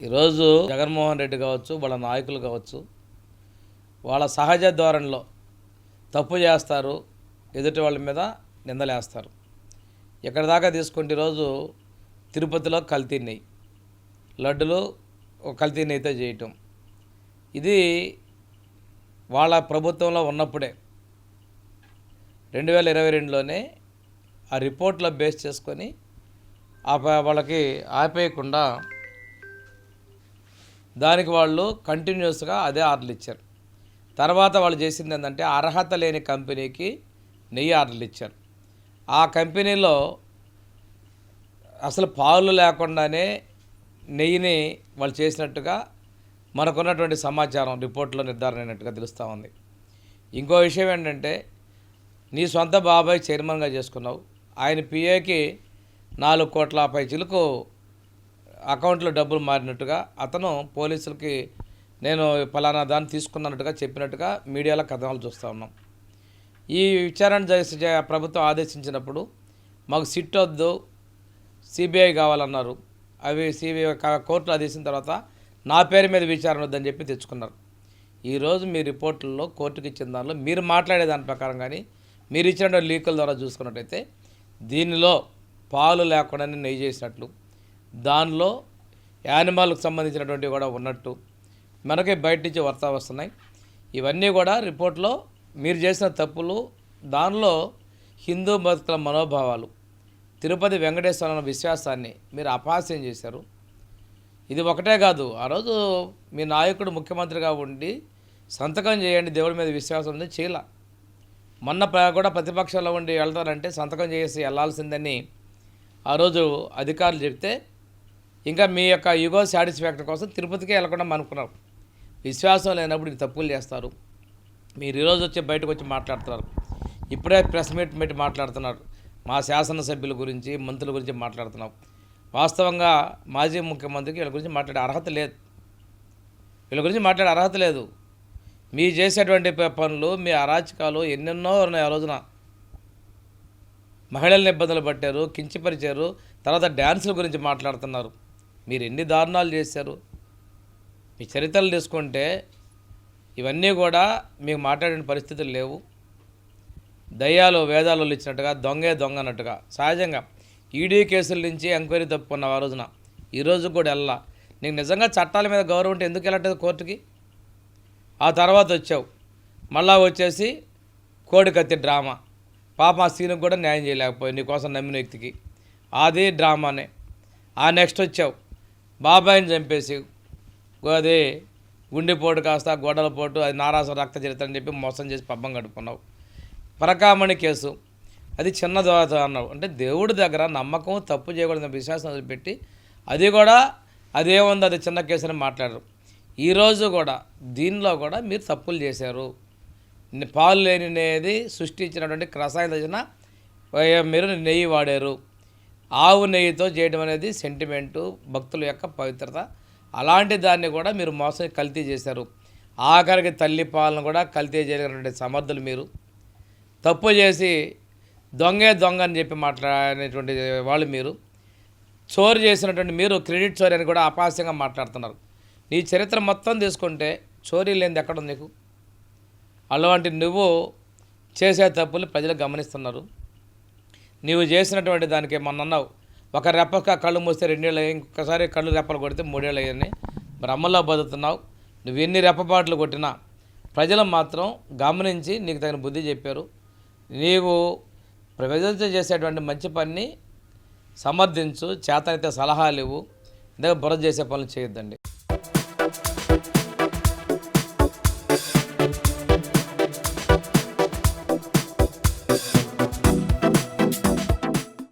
ఈరోజు జగన్మోహన్ రెడ్డి కావచ్చు, వాళ్ళ నాయకులు కావచ్చు, వాళ్ళ సహజ ధోరణిలో తప్పు చేస్తారు, ఎదుటి వాళ్ళ మీద నిందలేస్తారు. ఇక్కడ దాకా తీసుకుంటే ఈరోజు తిరుపతిలో కల్తీ నెయ్యి, లడ్డులు కల్తీ నెయ్యితో చేయటం, ఇది వాళ్ళ ప్రభుత్వంలో ఉన్నప్పుడే 2022లోనే ఆ రిపోర్ట్లో బేస్ చేసుకొని వాళ్ళకి ఆపేయకుండా దానికి వాళ్ళు కంటిన్యూస్గా అదే ఆర్డర్లు ఇచ్చారు. తర్వాత వాళ్ళు చేసింది ఏంటంటే అర్హత లేని కంపెనీకి నెయ్యి ఆర్డర్లు ఇచ్చారు. ఆ కంపెనీలో అసలు పాలు లేకుండానే నెయ్యిని వాళ్ళు చేసినట్టుగా మనకున్నటువంటి సమాచారం రిపోర్ట్లో నిర్ధారణ అయినట్టుగా తెలుస్తూ ఉంది. ఇంకో విషయం ఏంటంటే నీ సొంత బాబాయ్ చైర్మన్గా చేసుకున్నావు, ఆయన పిఏకి 4 కోట్ల పైచిలకు అకౌంట్లో డబ్బులు మారినట్టుగా అతను పోలీసులకి నేను పలానా దాన్ని తీసుకున్నట్టుగా చెప్పినట్టుగా మీడియాలో కథనాలు చూస్తూ ఉన్నాం. ఈ విచారణ ప్రభుత్వం ఆదేశించినప్పుడు మాకు సిట్ వద్దు, సిబిఐ కావాలన్నారు. అవి సిబిఐ కోర్టులో ఆదేశించిన తర్వాత నా పేరు మీద విచారణ వద్దని చెప్పి తెచ్చుకున్నారు. ఈరోజు మీ రిపోర్టుల్లో కోర్టుకి ఇచ్చిన దానిలో మీరు మాట్లాడే దాని ప్రకారం కానీ మీరు ఇచ్చిన లీకుల ద్వారా చూసుకున్నట్టయితే దీనిలో పాలు లేకుండానే నెయ్యి చేసినట్లు, దానిలో యానిమల్కి సంబంధించినటువంటివి కూడా ఉన్నట్టు మనకి బయట నుంచి వార్తా వస్తున్నాయి. ఇవన్నీ కూడా రిపోర్ట్లో మీరు చేసిన తప్పులు, దానిలో హిందూ భక్తుల మనోభావాలు, తిరుపతి వెంకటేశ్వర విశ్వాసాన్ని మీరు అపహాస్యం చేశారు. ఇది ఒకటే కాదు, ఆ రోజు మీ నాయకుడు ముఖ్యమంత్రిగా ఉండి సంతకం చేయండి, దేవుడి మీద విశ్వాసం ఉంది, చేయలా. మొన్న కూడా ప్రతిపక్షంలో ఉండి వెళ్తారంటే సంతకం చేసి వెళ్లాల్సిందని ఆ రోజు అధికారులు చెప్తే ఇంకా మీ యొక్క యుగో సాటిస్ఫాక్షన్ కోసం తిరుపతికే వెళ్లకుండా అనుకున్నారు. విశ్వాసం లేనప్పుడు తప్పులు చేస్తారు. మీరు ఈరోజు వచ్చి బయటకు వచ్చి మాట్లాడుతున్నారు, ఇప్పుడే ప్రెస్ మీట్ పెట్టి మాట్లాడుతున్నారు, మా శాసనసభ్యుల గురించి, మంత్రుల గురించి మాట్లాడుతున్నాం. వాస్తవంగా మాజీ ముఖ్యమంత్రికి వీళ్ళ గురించి మాట్లాడే అర్హత లేదు. మీ చేసేటువంటి పనులు, మీ అరాచకాలు ఎన్నెన్నో ఉన్నాయి. ఆ రోజున మహిళల్ని ఇబ్బందులు పట్టారు, కించపరిచారు, తర్వాత డ్యాన్సుల గురించి మాట్లాడుతున్నారు. మీరు ఎన్ని దారుణాలు చేశారు. మీ చరిత్రలు తీసుకుంటే ఇవన్నీ కూడా మీకు మాట్లాడిన పరిస్థితులు లేవు. దయ్యాలు వేదాలు ఇచ్చినట్టుగా దొంగ అన్నట్టుగా సహజంగా ఈడీ కేసుల నుంచి ఎంక్వైరీ తప్పుకున్నావు ఆ రోజున. ఈరోజు కూడా వెళ్ళా. నీకు నిజంగా చట్టాల మీద గౌరవం ఉంటే ఎందుకు వెళ్ళట్లేదు కోర్టుకి? ఆ తర్వాత వచ్చావు, మళ్ళా వచ్చేసి కోడికత్తి డ్రామా, పాప ఆ సీనుకు కూడా న్యాయం చేయలేకపోయి నీకోసం నమ్మిన వ్యక్తికి, అది డ్రామానే. ఆ నెక్స్ట్ వచ్చావు బాబాయిని చంపేసి అది గుండెపోటు కాస్త గొడవలపోటు, అది నారాస రక్త చరిత్ర అని చెప్పి మోసం చేసి పబ్బం గడుపుకున్నావు. పరకామణి కేసు, అది చిన్న దోత అన్నావు. అంటే దేవుడి దగ్గర నమ్మకం, తప్పు చేయకూడదని విశ్వాసం వదిలిపెట్టి అది కూడా అదేముంది, అది చిన్న కేసు అని మాట్లాడరు. ఈరోజు కూడా దీనిలో కూడా మీరు తప్పులు చేశారు. పాలు లేనిది సృష్టించినటువంటి రసాయన దశన మీరు నెయ్యి వాడారు. ఆవు నెయ్యితో చేయడం అనేది సెంటిమెంటు, భక్తుల యొక్క పవిత్రత. అలాంటి దాన్ని కూడా మీరు మోసం కల్తీ చేశారు. ఆఖరికి తల్లి పాలను కూడా కల్తీ చేయగలిగినటువంటి సమర్థులు మీరు. తప్పు చేసి దొంగ అని చెప్పి మాట్లాడేటువంటి వాళ్ళు మీరు. చోరు చేసినటువంటి మీరు క్రెడిట్ చోరీ అని కూడా అపహాస్యంగా మాట్లాడుతున్నారు. నీ చరిత్ర మొత్తం తీసుకుంటే చోరీ లేనిది ఎక్కడుంది నీకు? అలాంటి నువ్వు చేసే తప్పులు ప్రజలు గమనిస్తున్నారు. నీవు చేసినటువంటి దానికి మొన్నన్నావు, ఒక రెప్పక కళ్ళు మూస్తే 2 ఏళ్ళు అయ్యి, ఇంకొకసారి కళ్ళు రెప్పలు కొడితే 3 ఏళ్ళు అయ్యాయని బ్రహ్మలో బతుకుతున్నావు. నువ్వు ఎన్ని రెప్పపాట్లు కొట్టినా ప్రజలు మాత్రం గమనించి నీకు తగిన బుద్ధి చెప్పారు. నీవు ప్రజలతో చేసేటువంటి మంచి పని సమర్థించు, చేతనైతే సలహాలు ఇవ్వు, ఇందాక బుర్ర చేసే పనులు చేయొద్దండి.